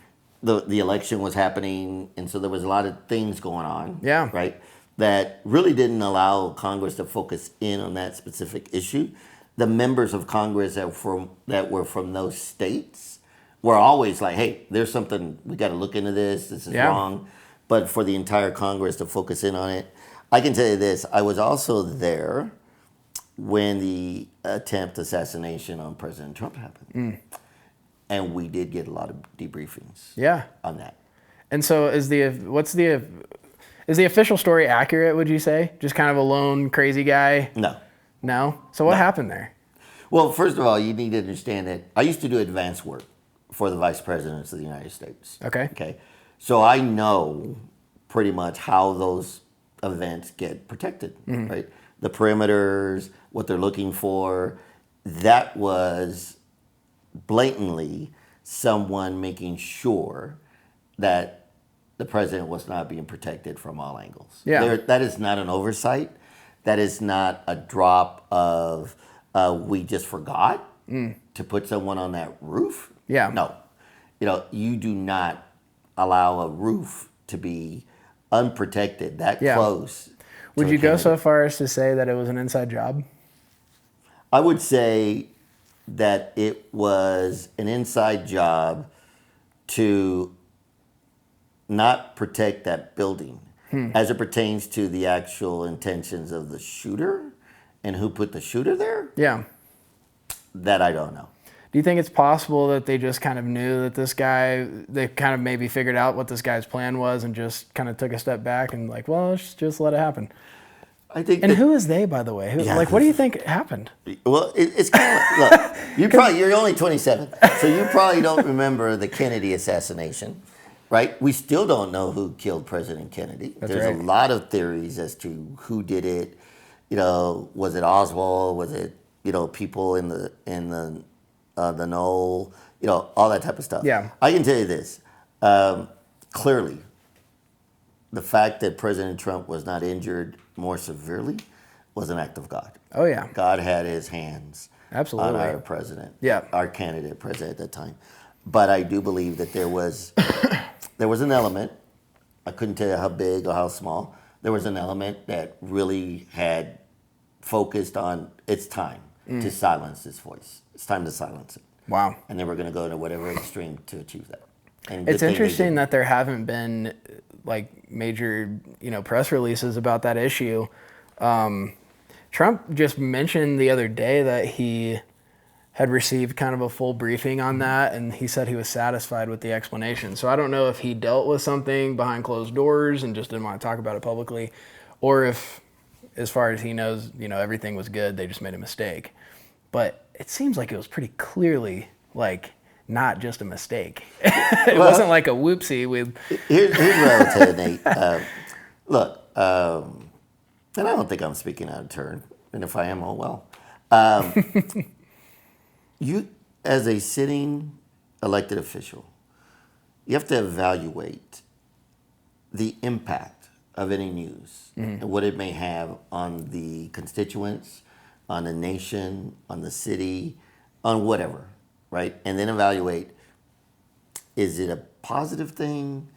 The election was happening, and so there was a lot of things going on. Yeah. Right. That really didn't allow Congress to focus in on that specific issue. The members of Congress that were from those states were always like, "Hey, there's something we got to look into this. This is wrong." But for the entire Congress to focus in on it, I can tell you this: I was also there when the attempt assassination on President Trump happened, and we did get a lot of debriefings. Yeah. On that. And so is the official story accurate? Would you say just kind of a lone crazy guy? No. No. So what happened there? Well, first of all, you need to understand that I used to do advance work for the vice presidents of the United States. Okay. Okay. So I know pretty much how those events get protected, right? The perimeters, what they're looking for. That was blatantly someone making sure that the president was not being protected from all angles. Yeah. That is not an oversight. That is not a drop of we just forgot to put someone on that roof. Yeah. No. You do not allow a roof to be unprotected that close. Would you go so far as to say that it was an inside job? I would say that it was an inside job to not protect that building as it pertains to the actual intentions of the shooter and who put the shooter there. Yeah. That I don't know. Do you think it's possible that they just kind of knew that this guy, they kind of maybe figured out what this guy's plan was and just kind of took a step back and like, well, let's just let it happen? I think. And who is they, by the way? What do you think happened? Well, it's kind of, look, you're only 27, so you probably don't remember the Kennedy assassination, right? We still don't know who killed President Kennedy. There's a lot of theories as to who did it. Was it Oswald? Was it, people in the knoll? All that type of stuff. Yeah. I can tell you this. Clearly, the fact that President Trump was not injured more severely was an act of God. Oh yeah, God had his hands absolutely. on our president, Yeah. our candidate president at that time. But I do believe that there was an element, I couldn't tell you how big or how small, there was an element that really had focused on it's time to silence this voice. It's time to silence it. Wow. And they were going to go to whatever extreme to achieve that. And It's interesting that there haven't been like major, press releases about that issue. Trump just mentioned the other day that he had received kind of a full briefing on that, and he said he was satisfied with the explanation. So I don't know if he dealt with something behind closed doors and just didn't want to talk about it publicly, or if, as far as he knows, everything was good, they just made a mistake. But it seems like it was pretty clearly like not just a mistake. It wasn't like a whoopsie with. Here's what I will tell you, Nate. Look, and I don't think I'm speaking out of turn, and if I am, oh well. You, as a sitting elected official, you have to evaluate the impact of any news and what it may have on the constituents, on the nation, on the city, on whatever, right? And then evaluate, is it a positive thing?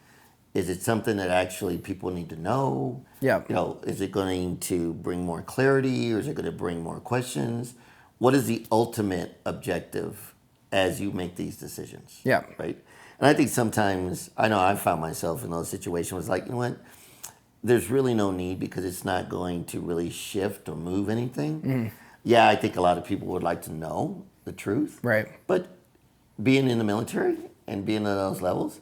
Is it something that actually people need to know? Yeah. Is it going to bring more clarity, or is it going to bring more questions? What is the ultimate objective as you make these decisions? Yeah. Right? And I think sometimes, I know I've found myself in those situations, like, you know what? There's really no need because it's not going to really shift or move anything. Yeah, I think a lot of people would like to know the truth. Right. But being in the military and being at those levels,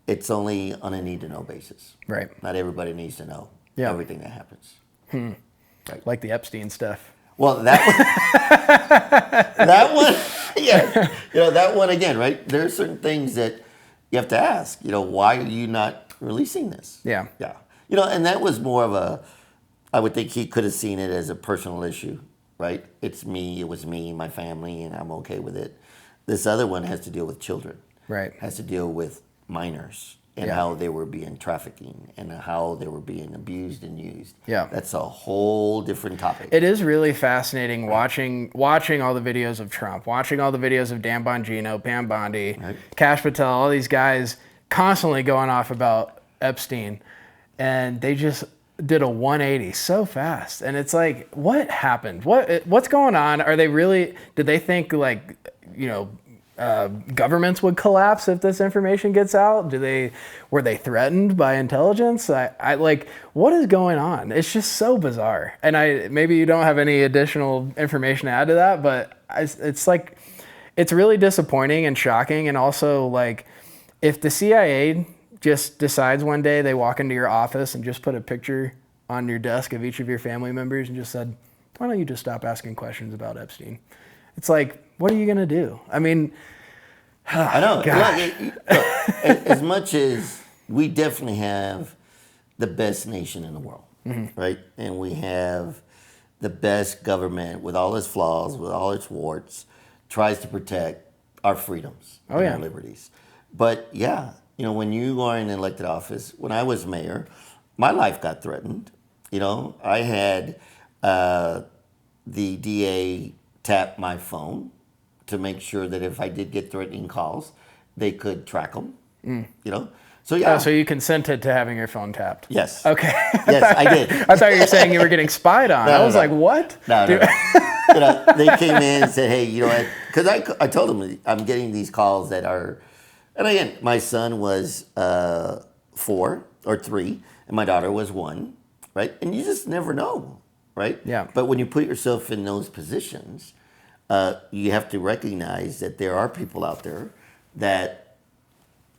it's only on a need-to-know basis. Right. Not everybody needs to know everything that happens. Right. Like the Epstein stuff. Well, that one, yeah, that one again, right? There are certain things that you have to ask. Why are you not releasing this? Yeah. Yeah. And that was more of a, I would think he could have seen it as a personal issue, right? It was me, my family, and I'm okay with it. This other one has to deal with children. Right. Has to deal with minors and how they were being trafficking and how they were being abused and used. Yeah. That's a whole different topic. It is really fascinating watching all the videos of Trump, watching all the videos of Dan Bongino, Pam Bondi, Kash Patel, all these guys constantly going off about Epstein. And they just did a 180 so fast. And it's like, what happened? What's going on? Did they think like, governments would collapse if this information gets out? Were they threatened by intelligence? I like, what is going on? It's just so bizarre. And maybe you don't have any additional information to add to that, but it's like, it's really disappointing and shocking. And also, like, if the CIA just decides one day, they walk into your office and just put a picture on your desk of each of your family members and just said, why don't you just stop asking questions about Epstein? It's like, what are you going to do? I mean, I know. Gosh. Look, as much as we definitely have the best nation in the world, right? And we have the best government with all its flaws, with all its warts, tries to protect our freedoms and our liberties. But yeah, when you are in an elected office, when I was mayor, my life got threatened. I had the DA tap my phone to make sure that if I did get threatening calls, they could track them. So yeah. Oh, so you consented to having your phone tapped? Yes. Okay. Yes, I did. I thought you were saying you were getting spied on. I was like, what? No. They came in and said, hey, because I told them I'm getting these calls that are, and again, my son was 4 or 3, and my daughter was 1, right? And you just never know, right? Yeah. But when you put yourself in those positions, you have to recognize that there are people out there that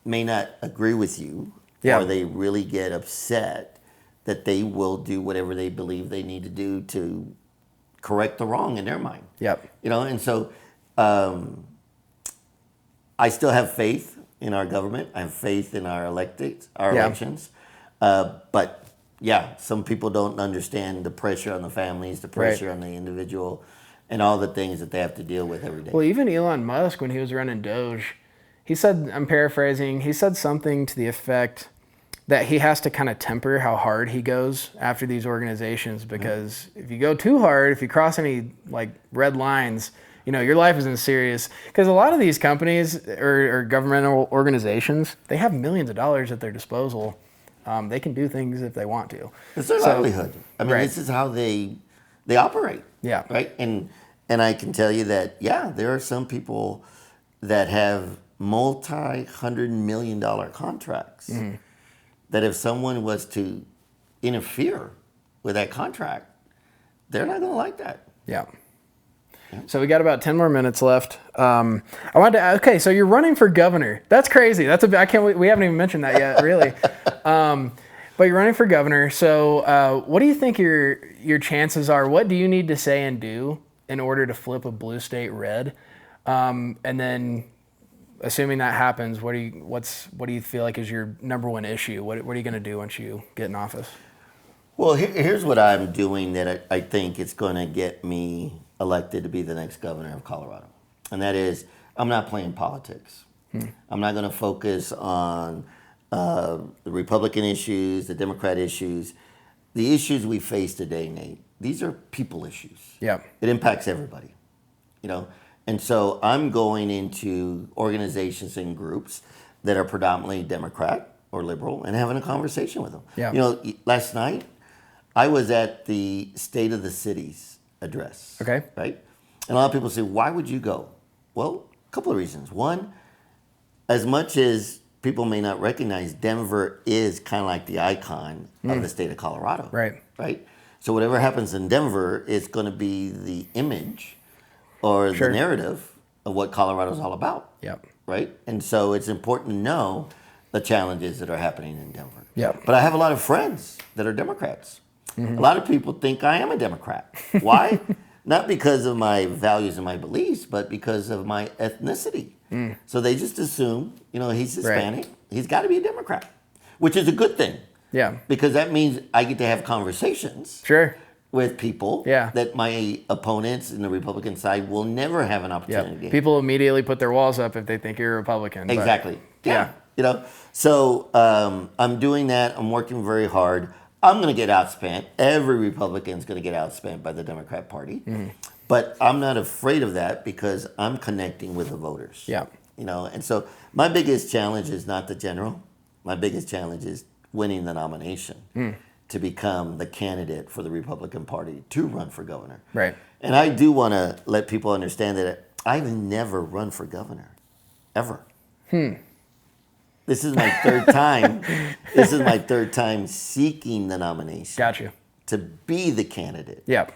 may not agree with you, or they really get upset that they will do whatever they believe they need to do to correct the wrong in their mind. Yep. And so I still have faith in our government. I have faith in our elections. But yeah, some people don't understand the pressure on the families, the pressure on the individual, and all the things that they have to deal with every day. Well, even Elon Musk, when he was running Doge, he said, I'm paraphrasing, he said something to the effect that he has to kind of temper how hard he goes after these organizations, because if you go too hard, if you cross any like red lines, your life is in serious. Because a lot of these companies or governmental organizations, they have millions of dollars at their disposal. They can do things if they want to. It's their livelihood. I mean, this is how they operate. Yeah. Right. And I can tell you that, there are some people that have multi-$100 million contracts. Mm-hmm. That if someone was to interfere with that contract, they're not going to like that. Yeah. So we got about 10 more minutes left. I wanted to, okay, so you're running for governor. That's crazy. We haven't even mentioned that yet, really. But you're running for governor. So what do you think your chances are? What do you need to say and do in order to flip a blue state red? And then assuming that happens, what do you feel like is your number one issue? What are you going to do once you get in office? Well, here's what I'm doing that I think it's going to get me elected to be the next governor of Colorado. And that is, I'm not playing politics. I'm not going to focus on the Republican issues, the Democrat issues. The issues we face today, Nate, these are people issues. Yeah. It impacts everybody, And so I'm going into organizations and groups that are predominantly Democrat or liberal and having a conversation with them. Yeah. Last night I was at the State of the Cities address. Okay. Right? And a lot of people say, why would you go? Well, a couple of reasons. One, as much as people may not recognize, Denver is kind of like the icon of the state of Colorado. Right. Right? So whatever happens in Denver is going to be the image or the narrative of what Colorado is all about. Yep. Right? And so it's important to know the challenges that are happening in Denver. Yep. But I have a lot of friends that are Democrats. Mm-hmm. A lot of people think I am a Democrat. Why? Not because of my values and my beliefs, but because of my ethnicity. So they just assume, he's Hispanic. Right. He's got to be a Democrat, which is a good thing. Yeah. Because that means I get to have conversations. Sure. With people that my opponents in the Republican side will never have an opportunity. People immediately put their walls up if they think you're a Republican. Exactly. So I'm doing that. I'm working very hard. I'm going to get outspent. Every Republican's going to get outspent by the Democrat Party. Mm-hmm. But I'm not afraid of that because I'm connecting with the voters. Yeah. And so my biggest challenge is not the general. My biggest challenge is winning the nomination. To become the candidate for the Republican Party to run for governor. Right. And I do want to let people understand that I've never run for governor, ever. This is my third time. This is my third time seeking the nomination. Got you. To be the candidate. Yep.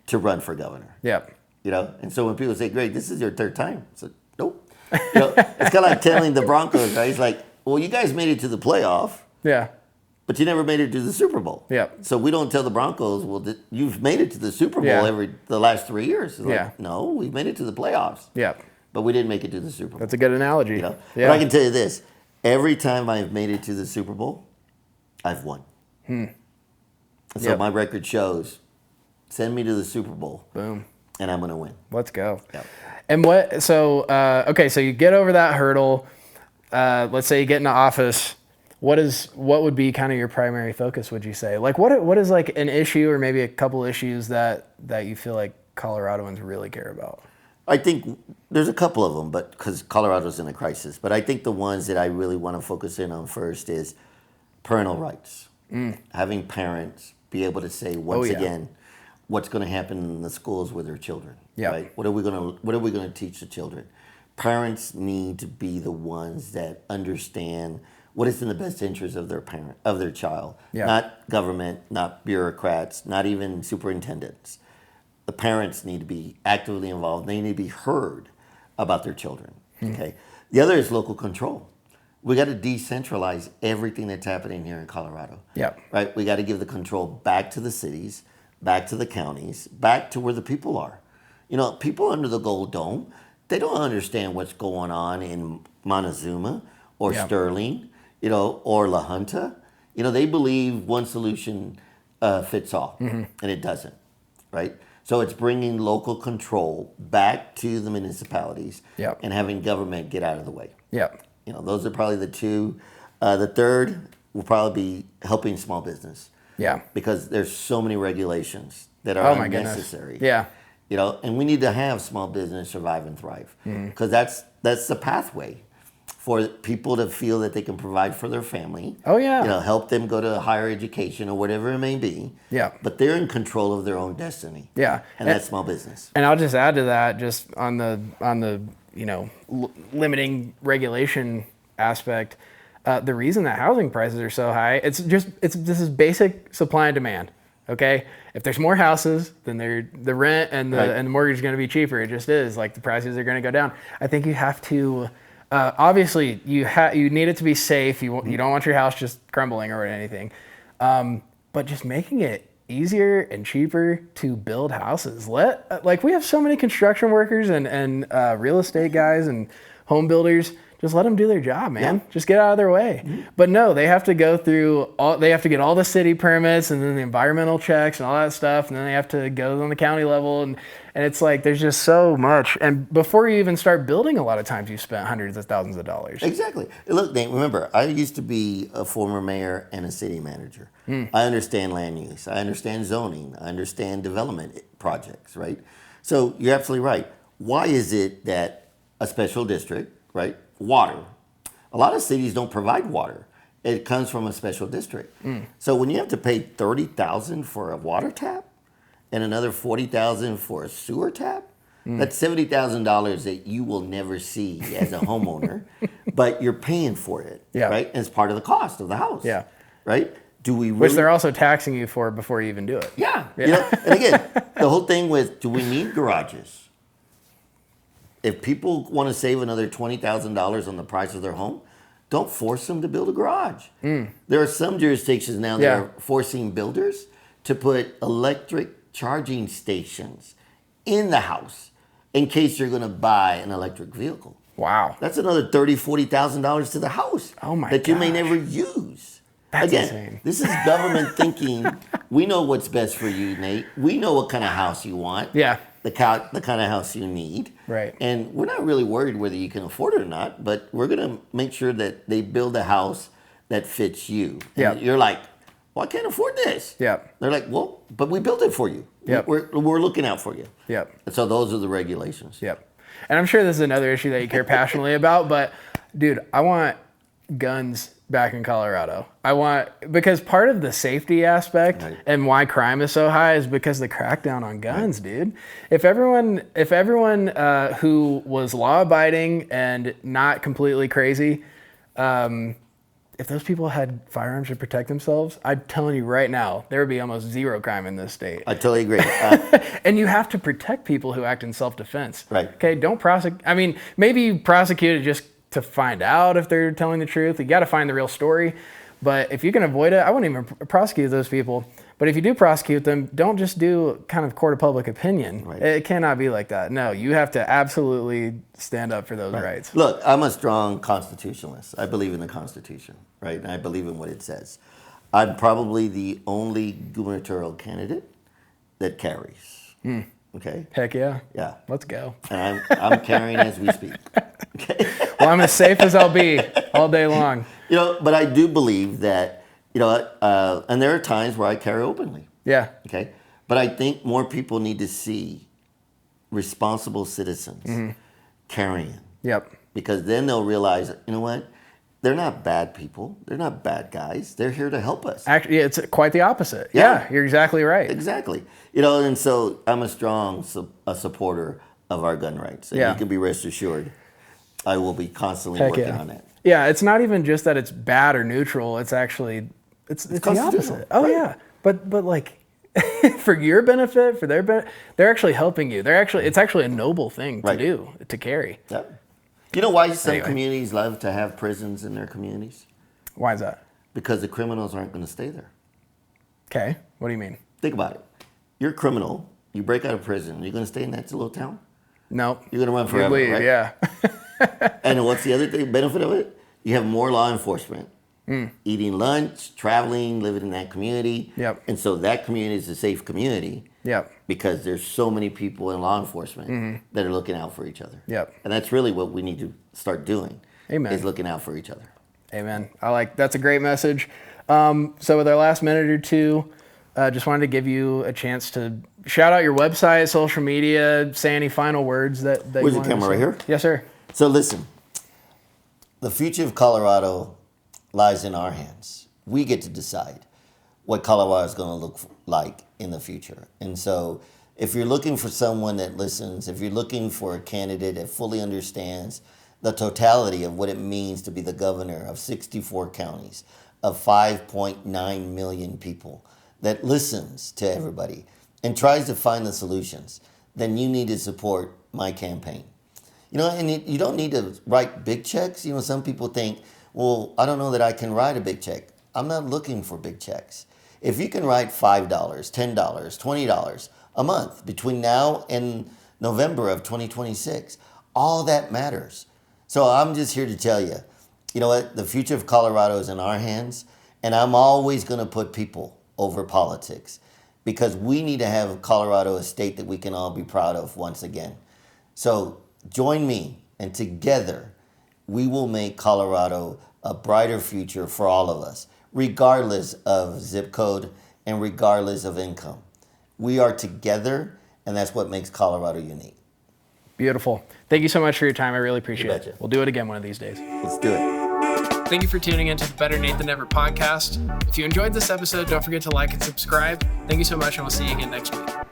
To run for governor. Yep. And so when people say, "Great, this is your third time," it's like, nope. It's kind of like telling the Broncos, right? It's like, well, you guys made it to the playoff. Yeah. But you never made it to the Super Bowl. Yeah. So we don't tell the Broncos, well, you've made it to the Super Bowl the last 3 years. It's like, no, we've made it to the playoffs. Yeah. But we didn't make it to the Super Bowl. That's a good analogy. But I can tell you this. Every time I've made it to the Super Bowl, I've won. And so my record shows, send me to the Super Bowl. Boom. And I'm going to win. Let's go. Yep. And so you get over that hurdle. Let's say you get into office. What would be kind of your primary focus, would you say? Like what is like an issue or maybe a couple issues that you feel like Coloradoans really care about? I think there's a couple of them, but because Colorado's in a crisis. But I think the ones that I really want to focus in on first is parental rights. Having parents be able to say once again what's going to happen in the schools with their children. Yeah. Right? What are we going to teach the children? Parents need to be the ones that understand what is in the best interest of their child. Yeah. Not government, not bureaucrats, not even superintendents. The parents need to be actively involved. They need to be heard about their children. Okay. The other is local control. We got to decentralize everything that's happening here in Colorado. Yeah. Right. We got to give the control back to the cities, back to the counties, back to where the people are. People under the Gold Dome, they don't understand what's going on in Montezuma or Sterling, or La Junta. They believe one solution fits all, and it doesn't, right? So it's bringing local control back to the municipalities Yep. and having government get out of the way. Yep. Those are probably the two. The third will probably be helping small business. Yeah. Because there's so many regulations that Oh are my unnecessary. goodness. Yeah. And we need to have small business survive and thrive because that's the pathway for people to feel that they can provide for their family. Oh yeah. Help them go to higher education or whatever it may be. Yeah. But they're in control of their own destiny. Yeah. And that's small business. And I'll just add to that, just on the limiting regulation aspect. The reason that housing prices are so high, this is basic supply and demand. Okay, if there's more houses, then the rent and the mortgage is going to be cheaper. It just is, like, the prices are going to go down. I think you have to obviously you need it to be safe. You don't want your house just crumbling or anything, but just making it easier and cheaper to build houses. We have so many construction workers and real estate guys and home builders. Just let them do their job, man. Yeah. Just get out of their way. Mm-hmm. But no, they have to go through they have to get all the city permits and then the environmental checks and all that stuff. And then they have to go on the county level. And it's like, there's just so much. And before you even start building, a lot of times you've spent hundreds of thousands of dollars. Exactly. Look, Nate, remember, I used to be a former mayor and a city manager. I understand land use. I understand zoning. I understand development projects, right? So you're absolutely right. Why is it that a special district, right? Water. A lot of cities don't provide water. It comes from a special district. So when you have to pay $30,000 for a water tap and another $40,000 for a sewer tap, that's $70,000 that you will never see as a homeowner, but you're paying for it, right? And it's part of the cost of the house, right? Do we really? Which they're also taxing you for before you even do it. Yeah. And again, the whole thing with, do we need garages? If people want to save another $20,000 on the price of their home, don't force them to build a garage. There are some jurisdictions now that are forcing builders to put electric charging stations in the house in case you're going to buy an electric vehicle. Wow. That's another $30,000, $40,000 to the house that you may never use. That's Again, insane. This is government thinking, we know what's best for you, Nate. We know what kind of house you want. Yeah. The kind of house you need. Right. And we're not really worried whether you can afford it or not, but we're going to make sure that they build a house that fits you. Yeah. You're like, well, I can't afford this. Yeah. They're like, well, but we built it for you. Yep. We're looking out for you. Yep. And so those are the regulations. Yep. And I'm sure this is another issue that you care passionately about, but dude, I want guns back in Colorado. Because part of the safety aspect and why crime is so high is because the crackdown on guns, dude. If everyone who was law abiding and not completely crazy, if those people had firearms to protect themselves, I'm telling you right now, there would be almost zero crime in this state. I totally agree. And you have to protect people who act in self-defense. Right. Okay, don't prosecute. I mean, maybe you prosecute it just to find out if they're telling the truth. You got to find the real story. But if you can avoid it, I wouldn't even prosecute those people. But if you do prosecute them, don't just do kind of court of public opinion. Right. It cannot be like that. No, you have to absolutely stand up for those rights. Look, I'm a strong constitutionalist. I believe in the Constitution, right? And I believe in what it says. I'm probably the only gubernatorial candidate that carries. Okay? Heck yeah. Yeah. Let's go. And I'm carrying as we speak. Okay? Well, I'm as safe as I'll be all day long. But I do believe that, and there are times where I carry openly. Yeah. Okay? But I think more people need to see responsible citizens carrying. Yep. Because then they'll realize, you know what? They're not bad people. They're not bad guys. They're here to help us. Actually, it's quite the opposite. Yeah, you're exactly right. Exactly. And so I'm a strong supporter of our gun rights. And you can be rest assured, I will be constantly working on that. Yeah, it's not even just that it's bad or neutral. It's actually, it's the opposite. Oh, yeah. But like, for your benefit, for their benefit, they're actually helping you. It's actually a noble thing to do, to carry. Yep. You know why some communities love to have prisons in their communities? Why is that? Because the criminals aren't going to stay there. Okay. What do you mean? Think about it. You're a criminal. You break out of prison. You're going to stay in that little town? No. You're going to run forever, right? Yeah. And what's the other benefit of it? You have more law enforcement. Eating lunch, traveling, living in that community. Yep. And so that community is a safe community. Yep. Because there's so many people in law enforcement that are looking out for each other. Yep. And that's really what we need to start doing. Amen. Is looking out for each other. Amen. That's a great message. So with our last minute or two, just wanted to give you a chance to shout out your website, social media, say any final words that Where's you the wanted camera to say. right here? Yes, sir. So listen, the future of Colorado lies in our hands. We get to decide what Colorado is going to look like in the future. And so if you're looking for someone that listens, if you're looking for a candidate that fully understands the totality of what it means to be the governor of 64 counties, of 5.9 million people, that listens to everybody and tries to find the solutions, then you need to support my campaign. And you don't need to write big checks. Some people think, well, I don't know that I can write a big check. I'm not looking for big checks. If you can write $5, $10, $20 a month between now and November of 2026, all that matters. So I'm just here to tell you, you know what? The future of Colorado is in our hands, and I'm always going to put people over politics because we need to have Colorado a state that we can all be proud of once again. So join me, and together we will make Colorado a brighter future for all of us, regardless of zip code and regardless of income. We are together, and that's what makes Colorado unique. Beautiful. Thank you so much for your time. I really appreciate betcha. it. We'll do it again one of these days. Let's do it. Thank you for tuning into the Better Nate Than Ever podcast. If you enjoyed this episode, don't forget to like and subscribe. Thank you so much, and we'll see you again next week.